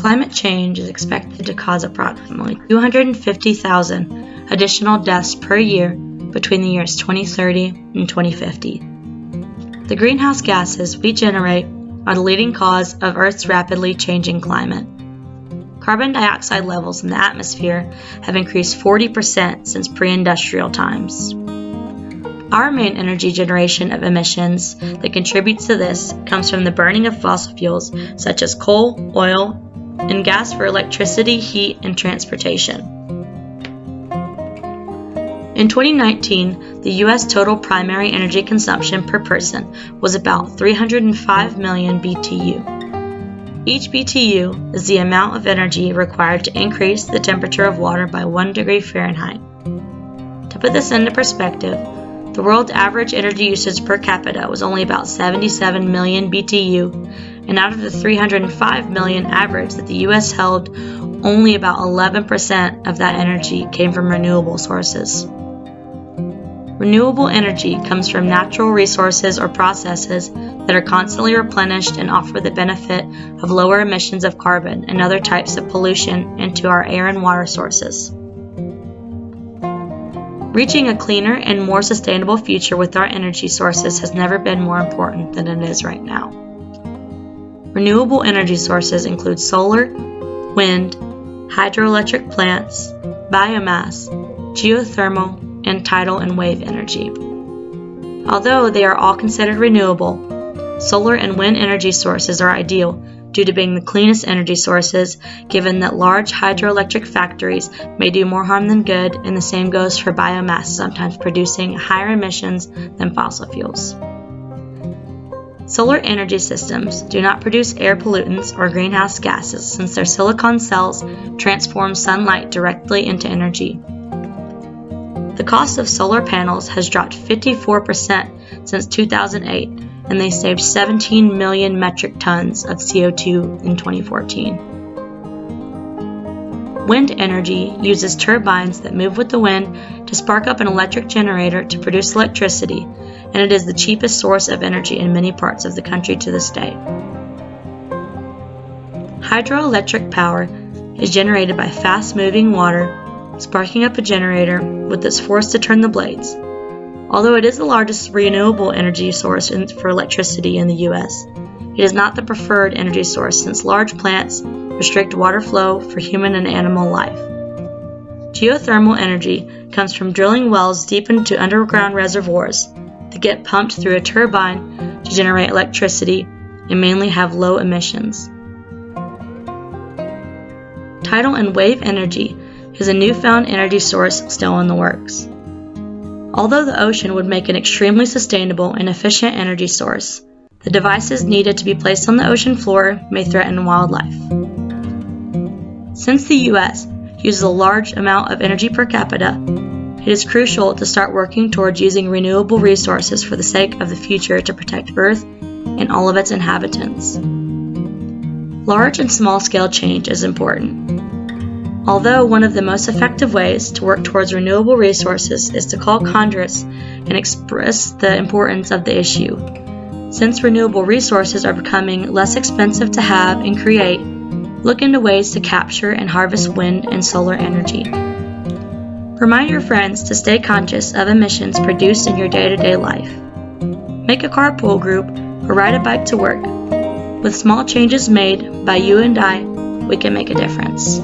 Climate change is expected to cause approximately 250,000 additional deaths per year between the years 2030 and 2050. The greenhouse gases we generate are the leading cause of Earth's rapidly changing climate. Carbon dioxide levels in the atmosphere have increased 40% since pre-industrial times. Our main energy generation of emissions that contributes to this comes from the burning of fossil fuels such as coal, oil, and gas for electricity, heat, and transportation. In 2019, the U.S. total primary energy consumption per person was about 305 million BTU. Each BTU is the amount of energy required to increase the temperature of water by 1 degree Fahrenheit. To put this into perspective, the world's average energy usage per capita was only about 77 million BTU, and out of the 305 million average that the U.S. held, only about 11% of that energy came from renewable sources. Renewable energy comes from natural resources or processes that are constantly replenished and offer the benefit of lower emissions of carbon and other types of pollution into our air and water sources. Reaching a cleaner and more sustainable future with our energy sources has never been more important than it is right now. Renewable energy sources include solar, wind, hydroelectric plants, biomass, geothermal, and tidal and wave energy. Although they are all considered renewable, solar and wind energy sources are ideal due to being the cleanest energy sources, given that large hydroelectric factories may do more harm than good, and the same goes for biomass, sometimes producing higher emissions than fossil fuels. Solar energy systems do not produce air pollutants or greenhouse gases since their silicon cells transform sunlight directly into energy. The cost of solar panels has dropped 54% since 2008, and they saved 17 million metric tons of CO2 in 2014. Wind energy uses turbines that move with the wind to spark up an electric generator to produce electricity, and it is the cheapest source of energy in many parts of the country to this day. Hydroelectric power is generated by fast-moving water sparking up a generator with its force to turn the blades. Although it is the largest renewable energy source for electricity in the U.S., it is not the preferred energy source since large plants restrict water flow for human and animal life. Geothermal energy comes from drilling wells deep into underground reservoirs that get pumped through a turbine to generate electricity and mainly have low emissions. Tidal and wave energy is a newfound energy source still in the works. Although the ocean would make an extremely sustainable and efficient energy source, the devices needed to be placed on the ocean floor may threaten wildlife. Since the U.S. uses a large amount of energy per capita, it is crucial to start working towards using renewable resources for the sake of the future to protect Earth and all of its inhabitants. Large and small-scale change is important. Although one of the most effective ways to work towards renewable resources is to call Congress and express the importance of the issue. Since renewable resources are becoming less expensive to have and create, look into ways to capture and harvest wind and solar energy. Remind your friends to stay conscious of emissions produced in your day-to-day life. Make a carpool group or ride a bike to work. With small changes made by you and I, we can make a difference.